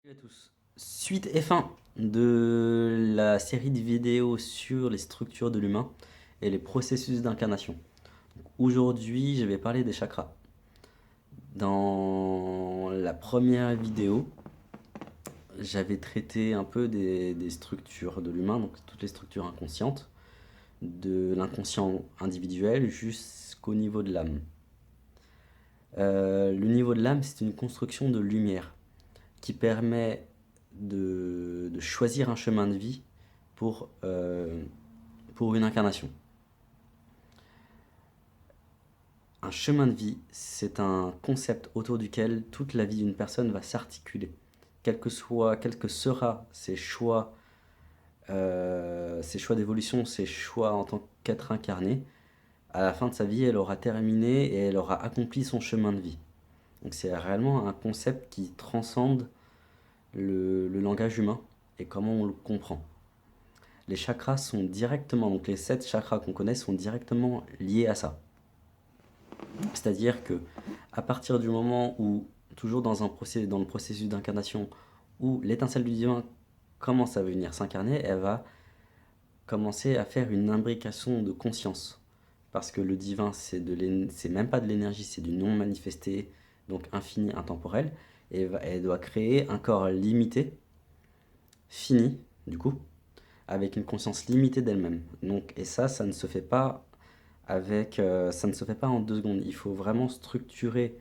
Salut à tous. Suite et fin de la série de vidéos sur les structures de l'humain et les processus d'incarnation. Aujourd'hui, je vais parler des chakras. Dans la première vidéo, j'avais traité un peu des structures de l'humain, donc toutes les structures inconscientes, de l'inconscient individuel jusqu'au niveau de l'âme. Le niveau de l'âme, c'est une construction de lumière qui permet de choisir un chemin de vie pour, euh, pour une incarnation. Un chemin de vie, c'est un concept autour duquel toute la vie d'une personne va s'articuler. Quel que sera ses choix d'évolution, ses choix en tant qu'être incarné, à la fin de sa vie, elle aura terminé et elle aura accompli son chemin de vie. Donc c'est réellement un concept qui transcende le langage humain et comment on le comprend. Les chakras sont directement, donc les 7 chakras qu'on connaît sont directement liés à ça. C'est-à-dire que à partir du moment où, toujours dans le processus d'incarnation, où l'étincelle du divin commence à venir s'incarner, elle va commencer à faire une imbrication de conscience. Parce que le divin, c'est même pas de l'énergie, c'est du non manifesté, donc infini, intemporel. Et elle doit créer un corps limité, fini, du coup, avec une conscience limitée d'elle-même. Donc, et ça ne se fait pas ça ne se fait pas en 2 secondes. Il faut vraiment structurer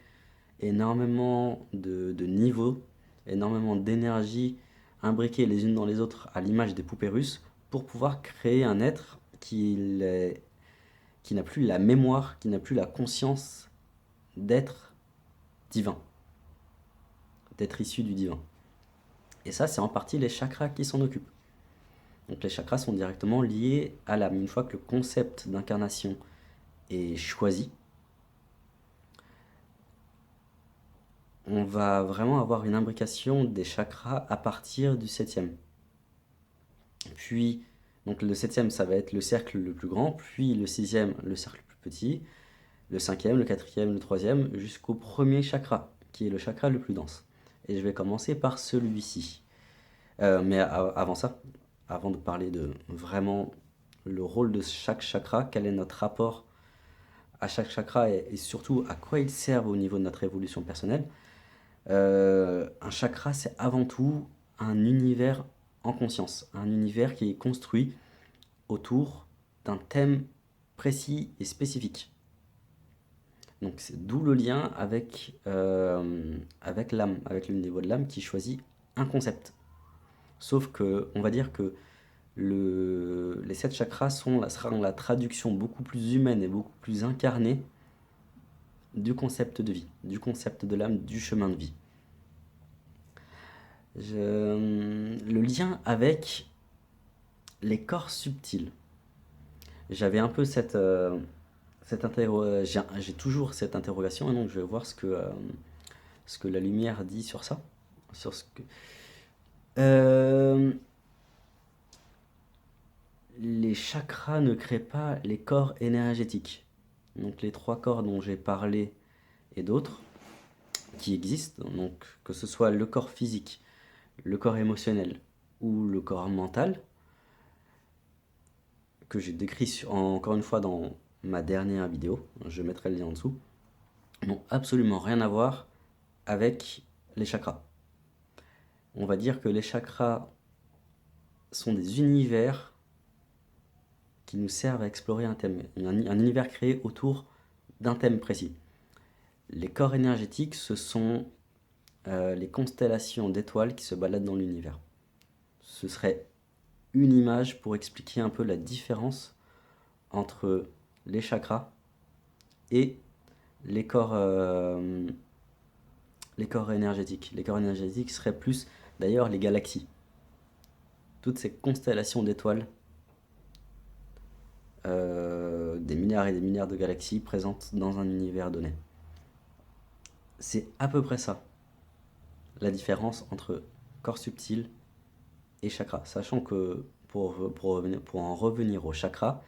énormément de niveaux, énormément d'énergie imbriquées les unes dans les autres à l'image des poupées russes pour pouvoir créer un être qui n'a plus la mémoire, qui n'a plus la conscience d'être divin, d'être issu du divin. Et ça, c'est en partie les chakras qui s'en occupent. Donc les chakras sont directement liés à l'âme. Une fois que le concept d'incarnation est choisi, on va vraiment avoir une imbrication des chakras à partir du septième. Puis, donc le septième, ça va être le cercle le plus grand, puis le sixième, le cercle le plus petit, le cinquième, le quatrième, le troisième, jusqu'au premier chakra, qui est le chakra le plus dense. Et je vais commencer par celui-ci. Avant ça, avant de parler de vraiment le rôle de chaque chakra, quel est notre rapport à chaque chakra et surtout à quoi ils servent au niveau de notre évolution personnelle, un chakra, c'est avant tout un univers en conscience, un univers qui est construit autour d'un thème précis et spécifique. Donc c'est d'où le lien avec l'âme, avec le niveau de l'âme qui choisit un concept. Sauf que, on va dire que les 7 chakras seront la traduction beaucoup plus humaine et beaucoup plus incarnée du concept de vie, du concept de l'âme, du chemin de vie. Le lien avec les corps subtils. J'avais un peu j'ai toujours cette interrogation et donc je vais voir ce que la lumière dit sur ça. Sur ce que... Euh, les chakras ne créent pas les corps énergétiques. Donc les 3 corps dont j'ai parlé et d'autres qui existent, donc que ce soit le corps physique, le corps émotionnel ou le corps mental, que j'ai décrit encore une fois dans ma dernière vidéo, je mettrai le lien en dessous, n'ont absolument rien à voir avec les chakras. On va dire que les chakras sont des univers qui nous servent à explorer un thème, un univers créé autour d'un thème précis. Les corps énergétiques, ce sont les constellations d'étoiles qui se baladent dans l'univers. Ce serait une image pour expliquer un peu la différence entre les chakras et les corps, euh, les corps énergétiques. Les corps énergétiques seraient plus d'ailleurs les galaxies. Toutes ces constellations d'étoiles, des milliards et des milliards de galaxies présentes dans un univers donné. C'est à peu près ça, la différence entre corps subtil et chakra. Sachant que pour en revenir au chakra,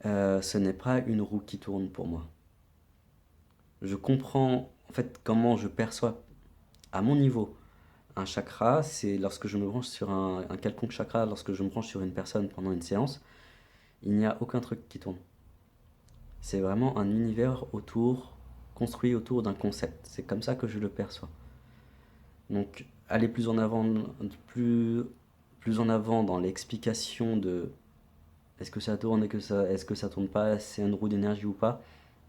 ce n'est pas une roue qui tourne pour moi. Je comprends en fait comment je perçois à mon niveau Un chakra, c'est lorsque je me branche sur un quelconque chakra, lorsque je me branche sur une personne pendant une séance, il n'y a aucun truc qui tourne. C'est vraiment un univers construit autour d'un concept. C'est comme ça que je le perçois. Donc, aller plus, plus en avant dans l'explication de est-ce que ça tourne, est-ce que ça tourne pas, c'est une roue d'énergie ou pas,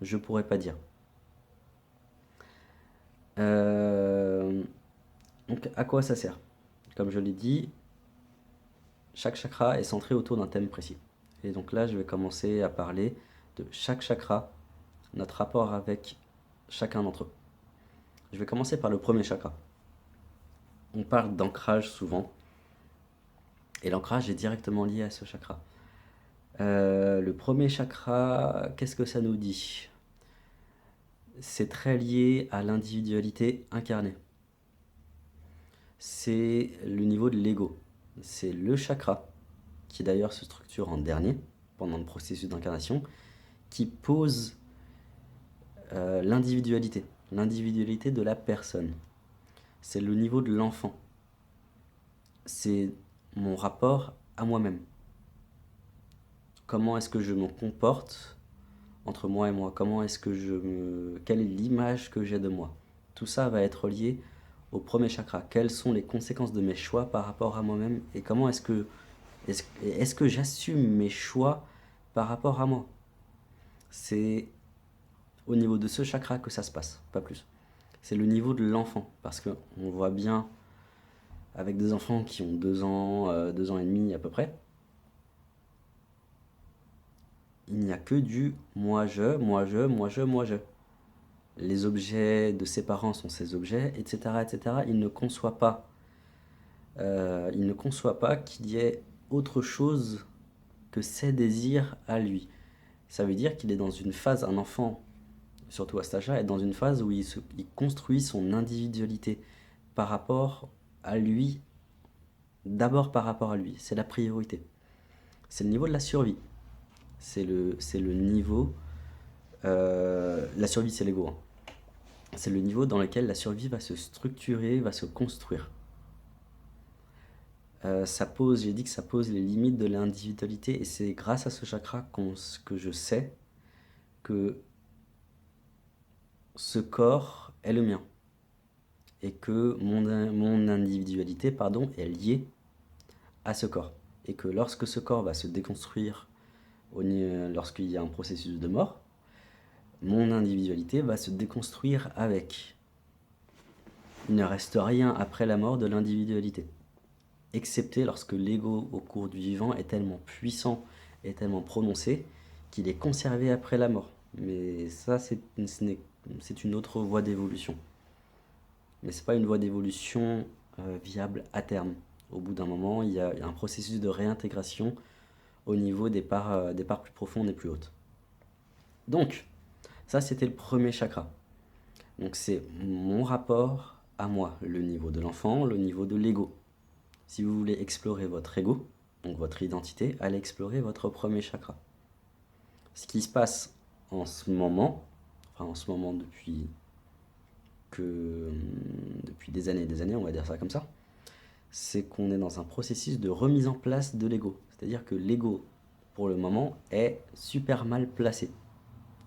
je pourrais pas dire. Euh, donc, à quoi ça sert? Comme je l'ai dit, chaque chakra est centré autour d'un thème précis. Et donc là, je vais commencer à parler de chaque chakra, notre rapport avec chacun d'entre eux. Je vais commencer par le premier chakra. On parle d'ancrage souvent, et l'ancrage est directement lié à ce chakra. Le premier chakra, qu'est-ce que ça nous dit? C'est très lié à l'individualité incarnée. C'est le niveau de l'ego. C'est le chakra, qui d'ailleurs se structure en dernier, pendant le processus d'incarnation, qui pose l'individualité de la personne. C'est le niveau de l'enfant. C'est mon rapport à moi-même. Comment est-ce que je me comporte entre moi et moi? Quelle est l'image que j'ai de moi? Tout ça va être lié au premier chakra. Quelles sont les conséquences de mes choix par rapport à moi-même et comment est-ce que j'assume mes choix par rapport à moi? C'est au niveau de ce chakra que ça se passe, pas plus. C'est le niveau de l'enfant parce que on voit bien avec des enfants qui ont 2 ans et demi à peu près, il n'y a que du moi je, moi je, moi je, moi je. Les objets de ses parents sont ses objets, etc., etc. Il ne conçoit pas qu'il y ait autre chose que ses désirs à lui. Ça veut dire qu'il est dans une phase, un enfant, surtout à cet âge-là, est dans une phase où il construit son individualité par rapport à lui, d'abord par rapport à lui. C'est la priorité. C'est le niveau de la survie. C'est le niveau. La survie, c'est l'ego, hein. C'est le niveau dans lequel la survie va se structurer, va se construire. J'ai dit que ça pose les limites de l'individualité et c'est grâce à ce chakra que je sais que ce corps est le mien et que mon individualité est liée à ce corps. Et que lorsque ce corps va se déconstruire, lorsqu'il y a un processus de mort, mon individualité va se déconstruire avec. Il ne reste rien après la mort de l'individualité. Excepté lorsque l'ego au cours du vivant est tellement puissant et tellement prononcé qu'il est conservé après la mort. Mais ça, c'est une autre voie d'évolution. Mais c'est pas une voie d'évolution viable à terme. Au bout d'un moment, il y a un processus de réintégration au niveau des parts plus profondes et plus hautes. Donc, ça, c'était le premier chakra. Donc, c'est mon rapport à moi, le niveau de l'enfant, le niveau de l'ego. Si vous voulez explorer votre ego, donc votre identité, allez explorer votre premier chakra. Ce qui se passe en ce moment depuis des années, on va dire ça comme ça, c'est qu'on est dans un processus de remise en place de l'ego. C'est-à-dire que l'ego, pour le moment, est super mal placé.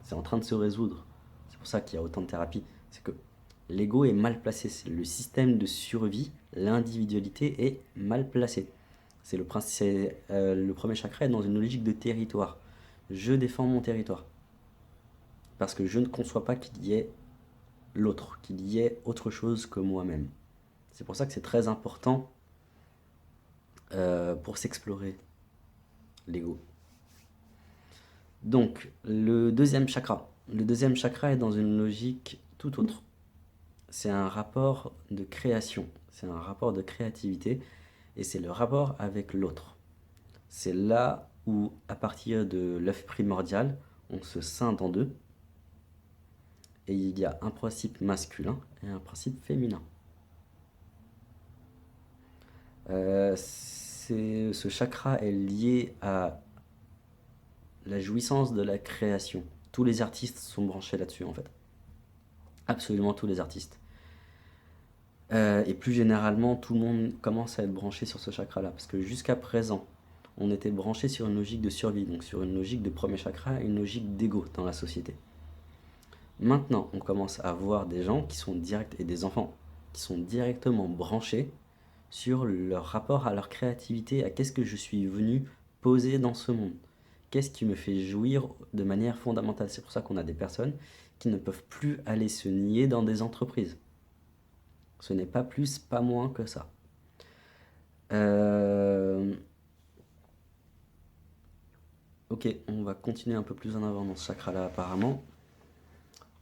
C'est en train de se résoudre. C'est pour ça qu'il y a autant de thérapie. C'est que l'ego est mal placé. C'est le système de survie, l'individualité est mal placée. C'est le premier chakra est dans une logique de territoire. Je défends mon territoire. Parce que je ne conçois pas qu'il y ait l'autre, qu'il y ait autre chose que moi-même. C'est pour ça que c'est très important pour s'explorer l'ego. Donc, le deuxième chakra. Le deuxième chakra est dans une logique tout autre. C'est un rapport de création, c'est un rapport de créativité, et c'est le rapport avec l'autre. C'est là où, à partir de l'œuf primordial, on se scinde en deux, et il y a un principe masculin et un principe féminin. Ce chakra est lié à la jouissance de la création. Tous les artistes sont branchés là-dessus en fait. Absolument tous les artistes. Et plus généralement, tout le monde commence à être branché sur ce chakra-là. Parce que jusqu'à présent, on était branché sur une logique de survie, donc sur une logique de premier chakra et une logique d'ego dans la société. Maintenant, on commence à voir des gens qui sont directs et des enfants qui sont directement branchés sur leur rapport à leur créativité, à qu'est-ce que je suis venu poser dans ce monde. Qu'est-ce qui me fait jouir de manière fondamentale. C'est pour ça qu'on a des personnes qui ne peuvent plus aller se nier dans des entreprises. Ce n'est pas plus, pas moins que ça. Ok, on va continuer un peu plus en avant dans ce chakra-là apparemment.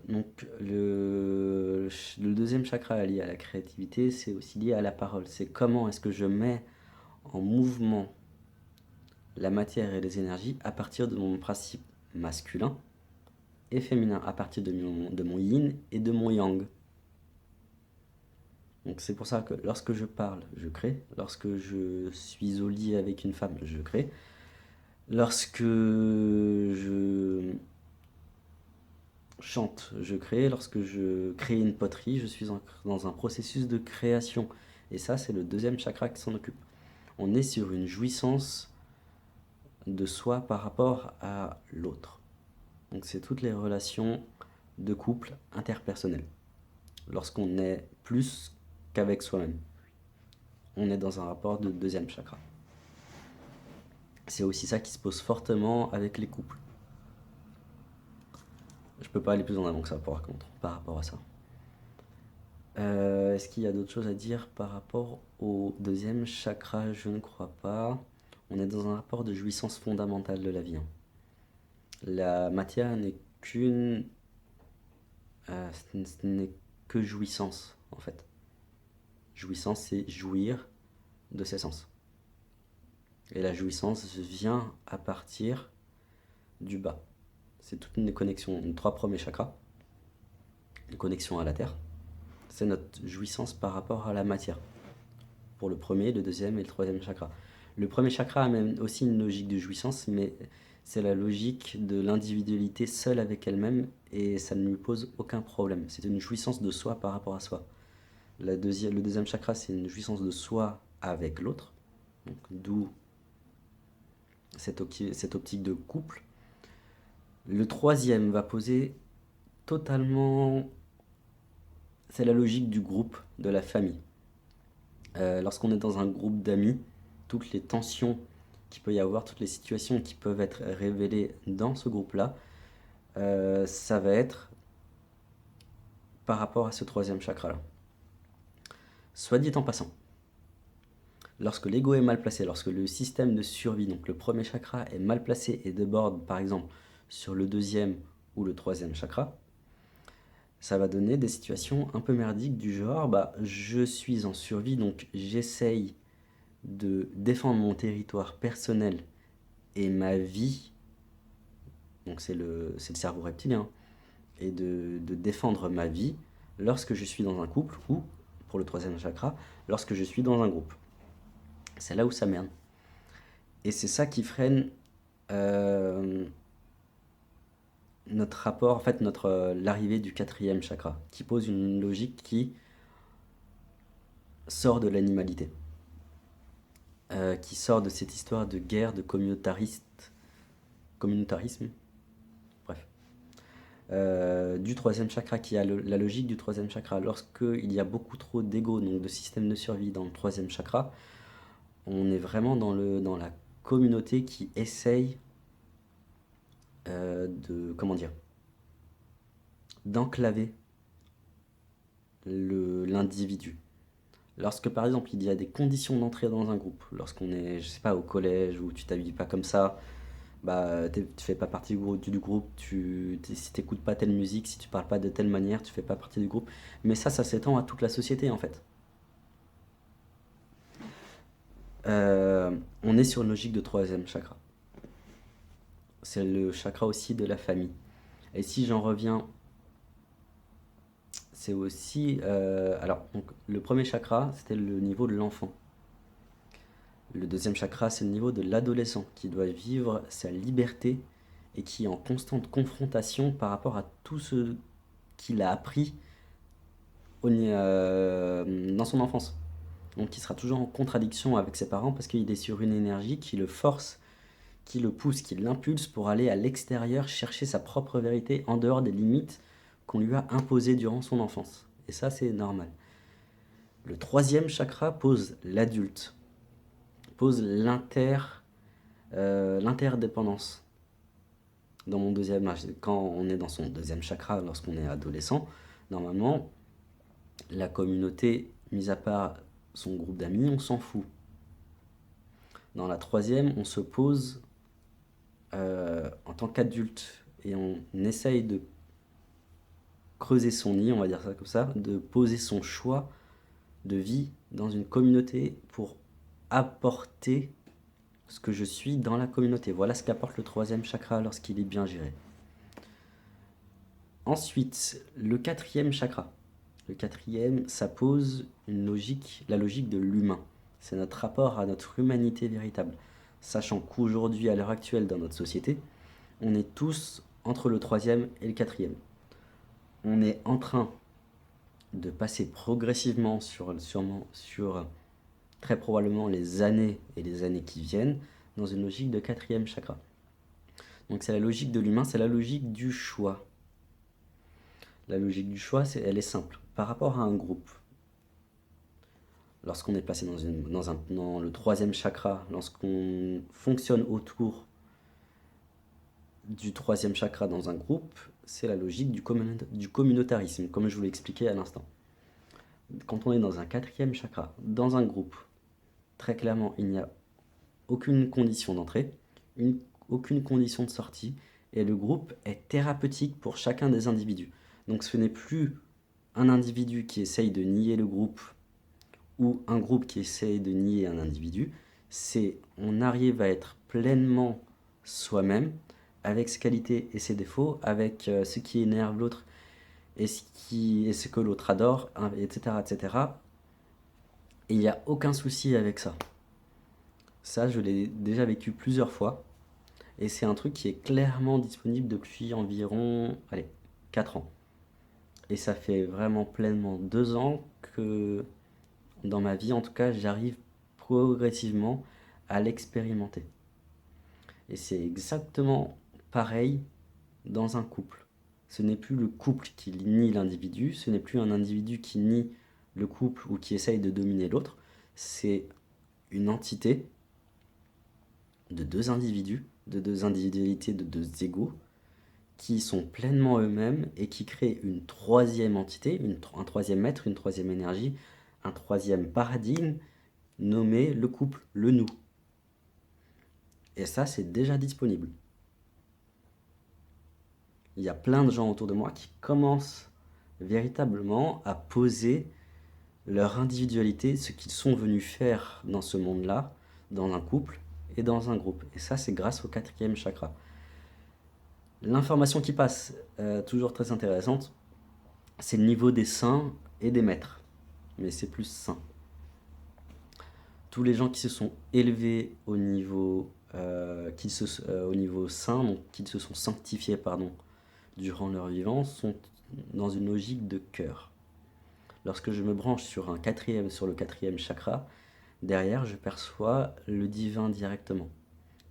Donc le deuxième chakra lié à la créativité, c'est aussi lié à la parole. C'est comment est-ce que je mets en mouvement la matière et les énergies à partir de mon principe masculin et féminin, à partir de mon yin et de mon yang. Donc c'est pour ça que lorsque je parle, je crée. Lorsque je suis au lit avec une femme, je crée. Lorsque je chante, je crée. Lorsque je crée une poterie, je suis dans un processus de création. Et ça, c'est le deuxième chakra qui s'en occupe. On est sur une jouissance de soi par rapport à l'autre. Donc c'est toutes les relations de couple interpersonnelles. Lorsqu'on est plus qu'avec soi-même, on est dans un rapport de deuxième chakra. C'est aussi ça qui se pose fortement avec les couples. Je peux pas aller plus en avant que ça par contre, par rapport à ça. Est-ce qu'il y a d'autres choses à dire par rapport au deuxième chakra? Je ne crois pas. On est dans un rapport de jouissance fondamentale de la vie. La matière n'est qu'une... ce n'est que jouissance en fait. Jouissance, c'est jouir de ses sens. Et la jouissance vient à partir du bas. C'est toute une connexion, les 3 premiers chakras, une connexion à la terre. C'est notre jouissance par rapport à la matière. Pour le premier, le deuxième et le troisième chakra. Le premier chakra a même aussi une logique de jouissance, mais c'est la logique de l'individualité seule avec elle-même et ça ne lui pose aucun problème. C'est une jouissance de soi par rapport à soi. Le deuxième chakra, c'est une jouissance de soi avec l'autre, d'où cette optique de couple. Le troisième va poser totalement... C'est la logique du groupe, de la famille. Lorsqu'on est dans un groupe d'amis, toutes les tensions qu'il peut y avoir, toutes les situations qui peuvent être révélées dans ce groupe-là, ça va être par rapport à ce troisième chakra-là. Soit dit en passant, lorsque l'ego est mal placé, lorsque le système de survie, donc le premier chakra, est mal placé et déborde par exemple sur le deuxième ou le troisième chakra, ça va donner des situations un peu merdiques du genre, je suis en survie, donc j'essaye de défendre mon territoire personnel et ma vie, donc c'est le cerveau reptilien, et de défendre ma vie lorsque je suis dans un couple ou, pour le troisième chakra, lorsque je suis dans un groupe. C'est là où ça merde. Et c'est ça qui freine notre rapport, en fait, l'arrivée du quatrième chakra, qui pose une logique qui sort de l'animalité, qui sort de cette histoire de guerre, de communautarisme, bref. Du troisième chakra, qui a la logique du troisième chakra. Lorsqu'il y a beaucoup trop d'ego, donc de système de survie dans le troisième chakra, on est vraiment dans la communauté qui essaye d'enclaver l'individu. Lorsque par exemple il y a des conditions d'entrée dans un groupe, lorsqu'on est, je sais pas, au collège, où tu t'habilles pas comme ça, tu fais pas partie du groupe, si t'écoutes pas telle musique, si tu parles pas de telle manière, tu fais pas partie du groupe. Mais ça s'étend à toute la société en fait. On est sur une logique de troisième chakra. C'est le chakra aussi de la famille. Et si j'en reviens, c'est aussi... donc, le premier chakra, c'était le niveau de l'enfant. Le deuxième chakra, c'est le niveau de l'adolescent qui doit vivre sa liberté et qui est en constante confrontation par rapport à tout ce qu'il a appris dans son enfance. Donc il sera toujours en contradiction avec ses parents parce qu'il est sur une énergie qui le force, qui le pousse, qui l'impulse pour aller à l'extérieur chercher sa propre vérité en dehors des limites qu'on lui a imposées durant son enfance. Et ça, c'est normal. Le troisième chakra pose l'adulte, pose l'interdépendance. Dans mon deuxième âge, quand on est dans son deuxième chakra, lorsqu'on est adolescent, normalement, la communauté, mis à part son groupe d'amis, on s'en fout. Dans la troisième, on se pose en tant qu'adulte et on essaye de creuser son nid, on va dire ça comme ça, de poser son choix de vie dans une communauté pour apporter ce que je suis dans la communauté. Voilà ce qu'apporte le troisième chakra lorsqu'il est bien géré. Ensuite, le quatrième chakra. Le quatrième, ça pose la logique de l'humain. C'est notre rapport à notre humanité véritable. Sachant qu'aujourd'hui, à l'heure actuelle, dans notre société, on est tous entre le troisième et le quatrième. On est en train de passer progressivement sur très probablement les années et les années qui viennent dans une logique de quatrième chakra. Donc c'est la logique de l'humain, c'est la logique du choix. La logique du choix, elle est simple. Par rapport à un groupe, lorsqu'on est placé dans le troisième chakra, lorsqu'on fonctionne autour du troisième chakra dans un groupe, c'est la logique du communautarisme, comme je vous l'ai expliqué à l'instant. Quand on est dans un quatrième chakra, dans un groupe, très clairement, il n'y a aucune condition d'entrée, aucune condition de sortie, et le groupe est thérapeutique pour chacun des individus. Donc ce n'est plus un individu qui essaye de nier le groupe ou un groupe qui essaye de nier un individu, on arrive à être pleinement soi-même, avec ses qualités et ses défauts, avec ce qui énerve l'autre et ce que l'autre adore, etc., etc. Et il n'y a aucun souci avec ça. Ça, je l'ai déjà vécu plusieurs fois. Et c'est un truc qui est clairement disponible depuis environ 4 ans. Et ça fait vraiment pleinement 2 ans que, dans ma vie en tout cas, j'arrive progressivement à l'expérimenter. Et c'est exactement pareil dans un couple. Ce n'est plus le couple qui nie l'individu, ce n'est plus un individu qui nie le couple ou qui essaye de dominer l'autre. C'est une entité de 2 individus, de 2 individualités, de 2 égos, qui sont pleinement eux-mêmes et qui créent une troisième entité, un troisième être, une troisième énergie, un troisième paradigme nommé le couple, le nous. Et ça, c'est déjà disponible. Il y a plein de gens autour de moi qui commencent véritablement à poser leur individualité, ce qu'ils sont venus faire dans ce monde-là, dans un couple et dans un groupe. Et ça, c'est grâce au quatrième chakra. L'information qui passe, toujours très intéressante, c'est le niveau des saints et des maîtres. Mais c'est plus saint. Tous les gens qui se sont élevés au niveau, au niveau saint, donc qui se sont sanctifiés, durant leur vivance, sont dans une logique de cœur. Lorsque je me branche sur le quatrième chakra, derrière, je perçois le divin directement.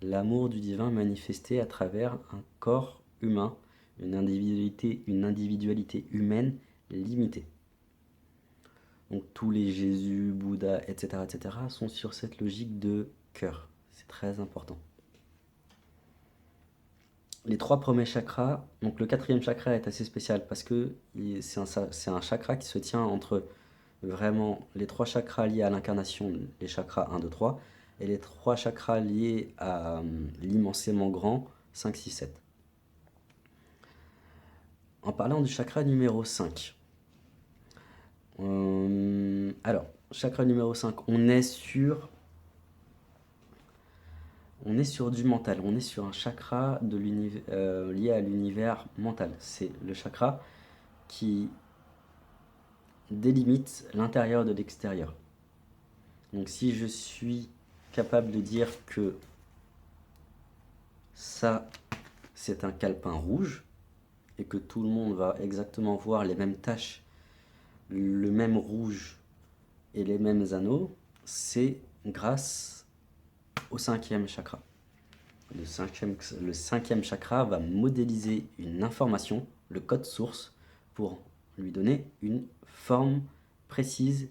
L'amour du divin manifesté à travers un corps humain, une individualité humaine limitée. Donc tous les Jésus, Bouddha, etc., etc. sont sur cette logique de cœur. C'est très important. Les 3 premiers chakras, donc le quatrième chakra est assez spécial parce que c'est un chakra qui se tient entre vraiment les 3 chakras liés à l'incarnation, les chakras 1, 2, 3, et les 3 chakras liés à l'immensément grand, 5, 6, 7. En parlant du chakra numéro 5, alors, chakra numéro 5, on est sur du mental, on est sur un chakra lié à l'univers mental. C'est le chakra qui délimite l'intérieur de l'extérieur. Donc si je suis capable de dire que ça, c'est un calepin rouge, et que tout le monde va exactement voir les mêmes taches le même rouge et les mêmes anneaux, c'est grâce au 5e chakra. Le cinquième chakra va modéliser une information, le code source, pour lui donner une forme précise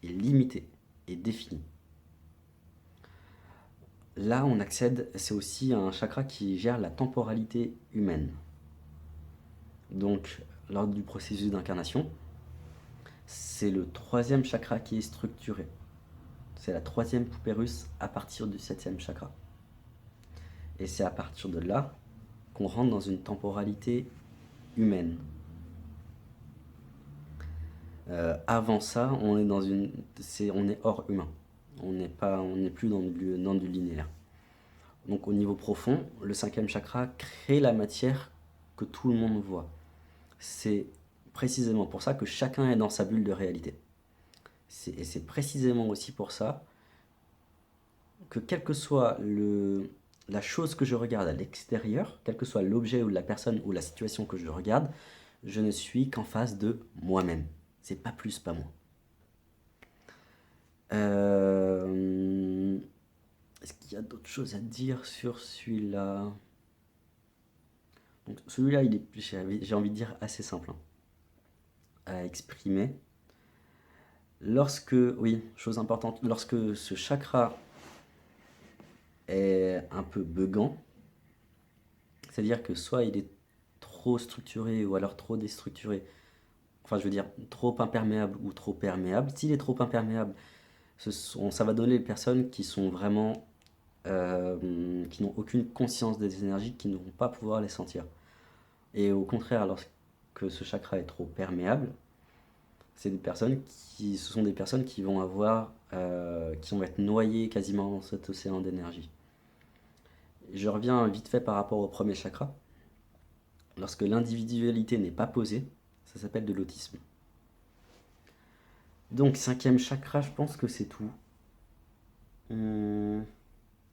et limitée et définie. Là, on accède, c'est aussi un chakra qui gère la temporalité humaine. Donc, lors du processus d'incarnation, c'est le 3e chakra qui est structuré. C'est la 3e poupée russe à partir du 7e chakra. Et c'est à partir de là qu'on rentre dans une temporalité humaine. Avant ça, on est hors humain. On n'est plus dans du linéaire. Donc au niveau profond, le 5e chakra crée la matière que tout le monde voit. C'est précisément pour ça que chacun est dans sa bulle de réalité. Et c'est précisément aussi pour ça que quelle que soit la chose que je regarde à l'extérieur, quel que soit l'objet ou la personne ou la situation que je regarde, je ne suis qu'en face de moi-même. C'est pas plus, pas moins. Est-ce qu'il y a d'autres choses à dire sur celui-là? Donc celui-là, j'ai envie de dire assez simple à exprimer. Oui, chose importante, lorsque ce chakra est un peu buggant, c'est-à-dire que soit il est trop structuré ou alors trop déstructuré, enfin je veux dire trop imperméable ou trop perméable. S'il est trop imperméable, ça va donner les personnes qui sont vraiment qui n'ont aucune conscience des énergies, qui ne vont pas pouvoir les sentir. Et au contraire, lorsque ce chakra est trop perméable, ce sont des personnes qui vont qui vont être noyées quasiment dans cet océan d'énergie. Je reviens vite fait par rapport au premier chakra. Lorsque l'individualité n'est pas posée, ça s'appelle de l'autisme. Donc 5e chakra, je pense que c'est tout.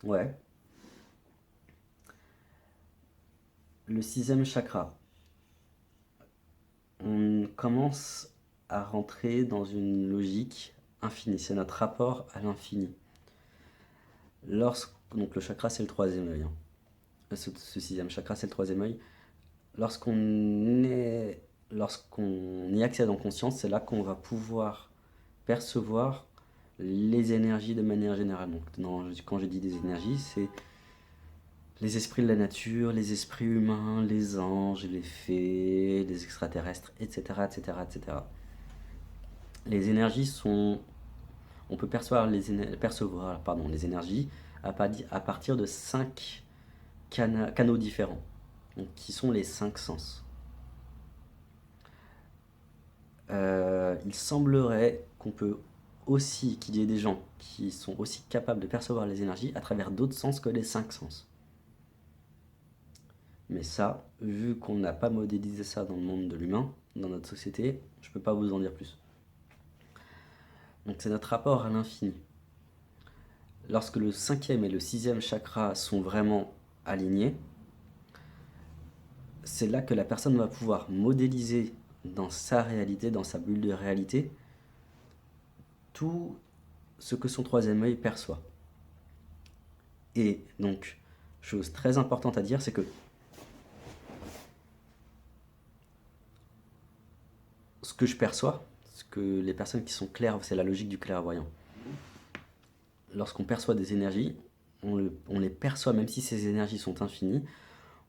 Ouais. Le 6e chakra. On commence à rentrer dans une logique infinie. C'est notre rapport à l'infini. Donc le chakra, c'est le 3e œil. Ce 6e chakra, c'est le 3e œil. Lorsqu'on y accède en conscience, c'est là qu'on va pouvoir percevoir les énergies de manière générale. Donc, quand je dis des énergies, c'est les esprits de la nature, les esprits humains, les anges, les fées, les extraterrestres, etc., etc., etc. Les énergies sont... On peut percevoir les énergies à partir de 5 canaux différents, donc, qui sont les 5 sens. Il semblerait qu'il y ait des gens qui sont aussi capables de percevoir les énergies à travers d'autres sens que les 5 sens. Mais ça, vu qu'on n'a pas modélisé ça dans le monde de l'humain, dans notre société, je ne peux pas vous en dire plus. Donc c'est notre rapport à l'infini. Lorsque le 5e et le 6e chakra sont vraiment alignés, c'est là que la personne va pouvoir modéliser dans sa réalité, dans sa bulle de réalité, tout ce que son 3e œil perçoit. Et donc, chose très importante à dire, c'est que ce que je perçois, ce que les personnes qui sont claires, c'est la logique du clairvoyant. Lorsqu'on perçoit des énergies, on les perçoit, même si ces énergies sont infinies,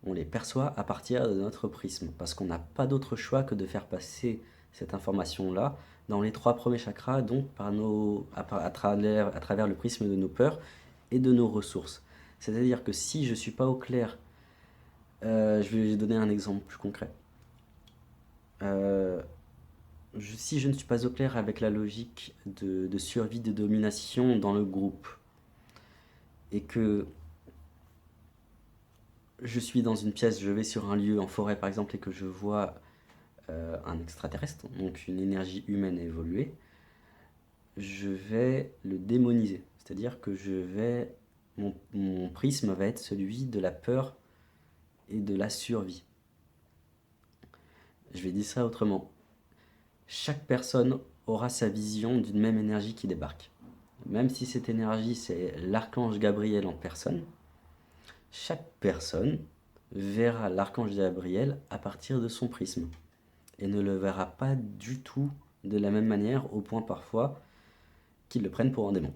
on les perçoit à partir de notre prisme, parce qu'on n'a pas d'autre choix que de faire passer cette information-là dans les 3 premiers chakras, donc à travers le prisme de nos peurs et de nos ressources. C'est-à-dire que si je ne suis pas au clair, je vais donner un exemple plus concret. Si je ne suis pas au clair avec la logique de survie, de domination dans le groupe, et que je suis dans une pièce, je vais sur un lieu en forêt par exemple, et que je vois un extraterrestre, donc une énergie humaine évoluée, je vais le démoniser. C'est-à-dire que mon prisme va être celui de la peur et de la survie. Je vais dire ça autrement. Chaque personne aura sa vision d'une même énergie qui débarque. Même si cette énergie, c'est l'archange Gabriel en personne, chaque personne verra l'archange Gabriel à partir de son prisme et ne le verra pas du tout de la même manière, au point parfois qu'ils le prennent pour un démon.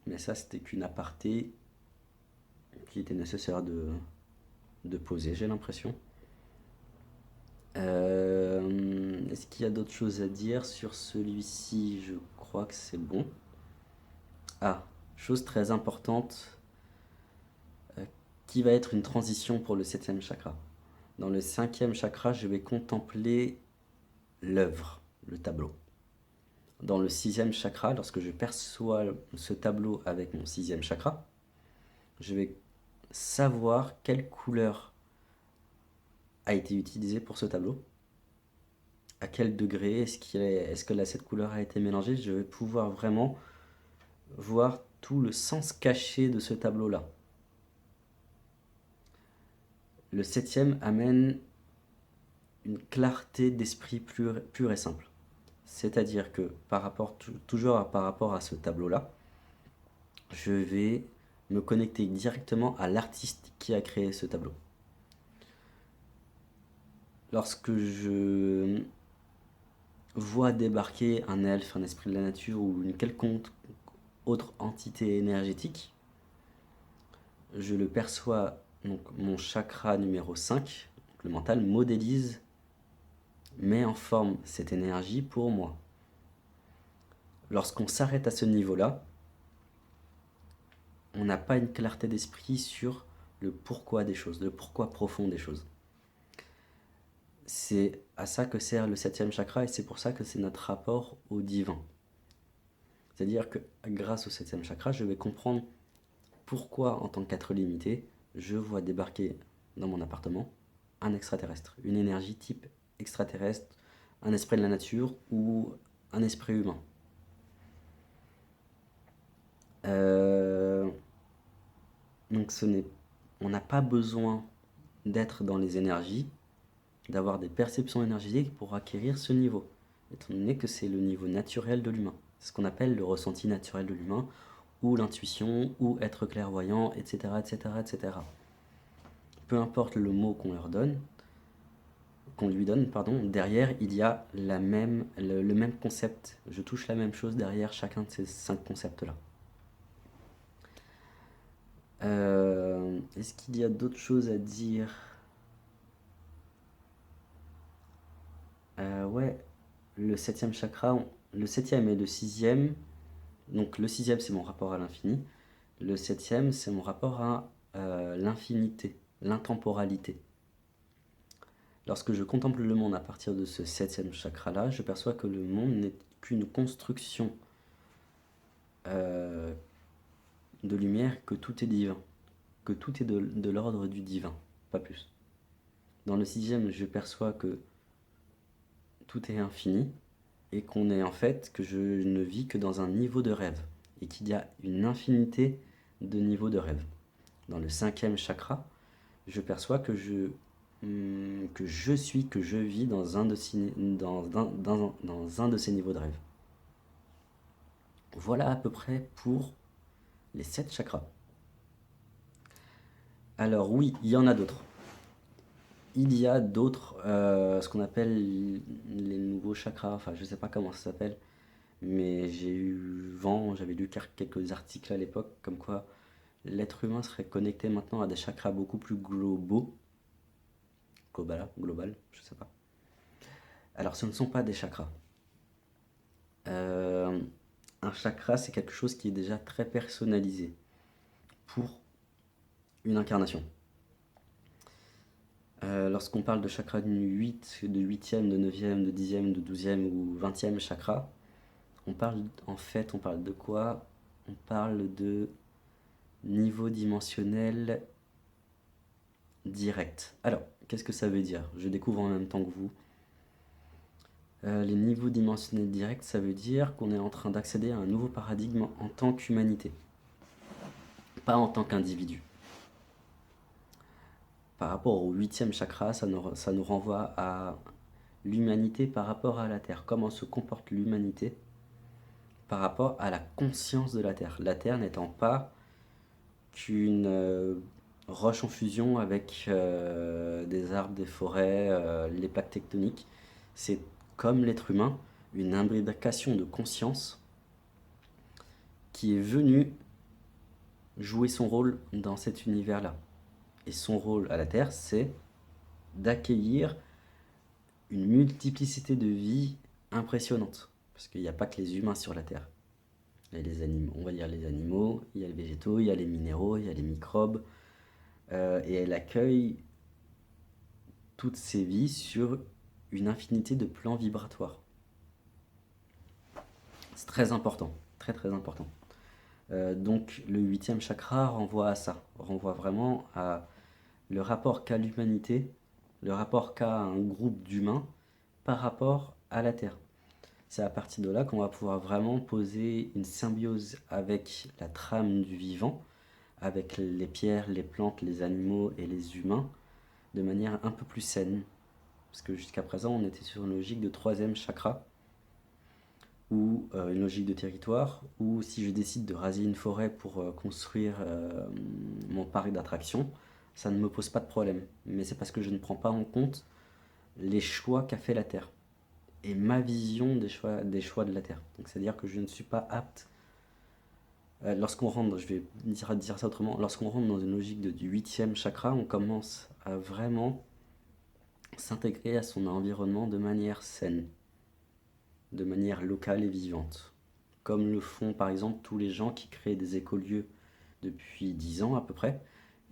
Mais ça, c'était qu'une aparté qui était nécessaire de poser, j'ai l'impression. Est-ce qu'il y a d'autres choses à dire sur celui-ci? Je crois que c'est bon. Ah, chose très importante, qui va être une transition pour le 7e chakra. Dans le 5e chakra, je vais contempler l'œuvre, le tableau. Dans le 6e chakra, lorsque je perçois ce tableau avec mon 6e chakra, je vais savoir quelle couleur a été utilisée pour ce tableau, à quel degré, est-ce que cette couleur a été mélangée. Je vais pouvoir vraiment voir tout le sens caché de ce tableau-là. Le 7e amène une clarté d'esprit pure et simple. C'est-à-dire que toujours par rapport à ce tableau-là, je vais me connecter directement à l'artiste qui a créé ce tableau. Lorsque je vois débarquer un elfe, un esprit de la nature ou une quelconque autre entité énergétique, je le perçois, donc mon chakra numéro 5, le mental, modélise, met en forme cette énergie pour moi. Lorsqu'on s'arrête à ce niveau-là, on n'a pas une clarté d'esprit sur le pourquoi des choses, le pourquoi profond des choses. C'est à ça que sert le 7e chakra et c'est pour ça que c'est notre rapport au divin. C'est-à-dire que grâce au 7e chakra, je vais comprendre pourquoi, en tant qu'être limité, je vois débarquer dans mon appartement un extraterrestre, une énergie type extraterrestre, un esprit de la nature ou un esprit humain. Donc on n'a pas besoin d'être dans les énergies, d'avoir des perceptions énergétiques pour acquérir ce niveau, étant donné que c'est le niveau naturel de l'humain. C'est ce qu'on appelle le ressenti naturel de l'humain, ou l'intuition, ou être clairvoyant, etc., etc., etc. Peu importe le mot qu'on lui donne, derrière il y a le même concept. Je touche la même chose derrière chacun de ces 5 concepts-là. Est-ce qu'il y a d'autres choses à dire? Ouais, le 7e chakra, le 7e et le 6e. Donc le 6e c'est mon rapport à l'infini. Le 7e c'est mon rapport à l'infinité, l'intemporalité. Lorsque je contemple le monde à partir de ce 7e chakra-là, je perçois que le monde n'est qu'une construction de lumière, que tout est divin, que tout est de l'ordre du divin, pas plus. Dans le 6e, je perçois que tout est infini et qu'on est en fait, que je ne vis que dans un niveau de rêve et qu'il y a une infinité de niveaux de rêve. Dans le 5e chakra, je perçois que je vis dans un de ces niveaux de rêve. Voilà à peu près pour les 7 chakras. Alors oui, il y en a d'autres. Il y a d'autres, ce qu'on appelle les nouveaux chakras, enfin je sais pas comment ça s'appelle, mais j'ai eu vent, j'avais lu quelques articles à l'époque, comme quoi l'être humain serait connecté maintenant à des chakras beaucoup plus global, je sais pas. Alors ce ne sont pas des chakras. Un chakra, c'est quelque chose qui est déjà très personnalisé pour une incarnation. Lorsqu'on parle de chakra de 8e, de 9e, de 10e, de 12e ou 20e chakra, on parle de quoi? On parle de niveau dimensionnel direct. Alors, qu'est-ce que ça veut dire? Je découvre en même temps que vous. Les niveaux dimensionnels directs, ça veut dire qu'on est en train d'accéder à un nouveau paradigme en tant qu'humanité, pas en tant qu'individu. Par rapport au 8e chakra, ça nous renvoie à l'humanité par rapport à la Terre, comment se comporte l'humanité par rapport à la conscience de la Terre. La Terre n'étant pas qu'une roche en fusion avec des arbres, des forêts, les plaques tectoniques. C'est comme l'être humain, une imbrication de conscience qui est venue jouer son rôle dans cet univers-là. Et son rôle à la Terre, c'est d'accueillir une multiplicité de vies impressionnante. Parce qu'il n'y a pas que les humains sur la Terre. Il y a les animaux, on va dire les animaux, il y a les végétaux, il y a les minéraux, il y a les microbes. Et elle accueille toutes ces vies sur une infinité de plans vibratoires. C'est très important, très très important. Donc le 8e chakra renvoie à ça, renvoie vraiment à le rapport qu'a l'humanité, le rapport qu'a un groupe d'humains par rapport à la Terre. C'est à partir de là qu'on va pouvoir vraiment poser une symbiose avec la trame du vivant, avec les pierres, les plantes, les animaux et les humains, de manière un peu plus saine. Parce que jusqu'à présent, on était sur une logique de 3e chakra, ou une logique de territoire, ou si je décide de raser une forêt pour construire mon parc d'attractions, ça ne me pose pas de problème. Mais c'est parce que je ne prends pas en compte les choix qu'a fait la Terre et ma vision des choix de la Terre. Donc c'est-à-dire que je ne suis pas apte, lorsqu'on rentre, je vais dire ça autrement, lorsqu'on rentre dans une logique du 8e chakra, on commence à vraiment s'intégrer à son environnement de manière saine, de manière locale et vivante. Comme le font par exemple tous les gens qui créent des écolieux depuis 10 ans à peu près.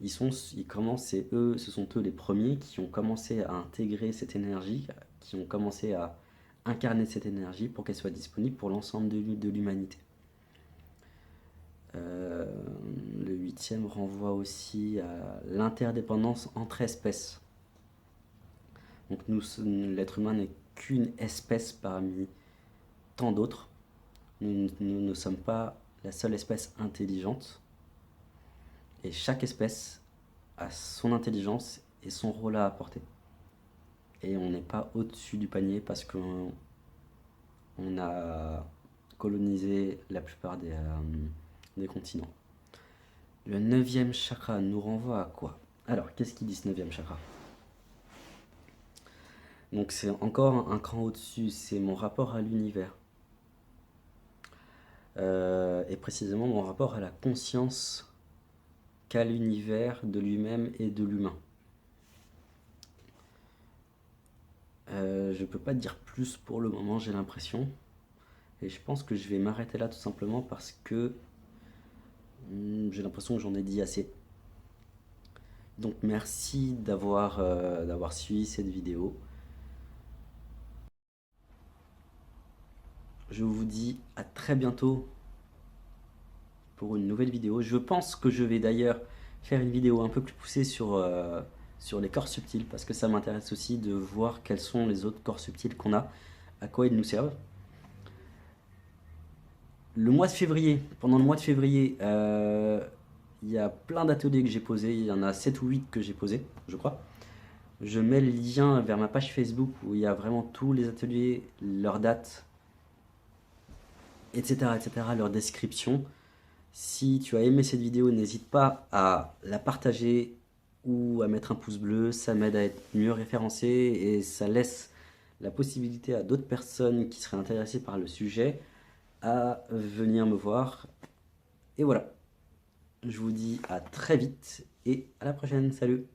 Ils commencent, ce sont eux les premiers qui ont commencé à intégrer cette énergie, qui ont commencé à incarner cette énergie pour qu'elle soit disponible pour l'ensemble de l'humanité. Le 8e renvoie aussi à l'interdépendance entre espèces. Donc l'être humain n'est qu'une espèce parmi tant d'autres. Nous ne sommes pas la seule espèce intelligente. Et chaque espèce a son intelligence et son rôle à apporter. Et on n'est pas au-dessus du panier parce qu'on a colonisé la plupart des continents. Le 9e chakra nous renvoie à quoi? Alors, qu'est-ce qu'il dit ce 9e chakra? Donc c'est encore un cran au-dessus, c'est mon rapport à l'univers. Et précisément mon rapport à la conscience qu'a l'univers de lui-même et de l'humain. Je peux pas dire plus pour le moment, j'ai l'impression. Et je pense que je vais m'arrêter là tout simplement parce que j'ai l'impression que j'en ai dit assez. Donc merci d'avoir suivi cette vidéo. Je vous dis à très bientôt pour une nouvelle vidéo. Je pense que je vais d'ailleurs faire une vidéo un peu plus poussée sur les corps subtils parce que ça m'intéresse aussi de voir quels sont les autres corps subtils qu'on a, à quoi ils nous servent. Le mois de février, pendant le mois de février, il y a plein d'ateliers que j'ai posés, il y en a 7 ou 8 que j'ai posés, je crois. Je mets le lien vers ma page Facebook où il y a vraiment tous les ateliers, leurs dates, etc., leur description. Si tu as aimé cette vidéo, n'hésite pas à la partager ou à mettre un pouce bleu, ça m'aide à être mieux référencé et ça laisse la possibilité à d'autres personnes qui seraient intéressées par le sujet à venir me voir. Et voilà, je vous dis à très vite et à la prochaine, salut!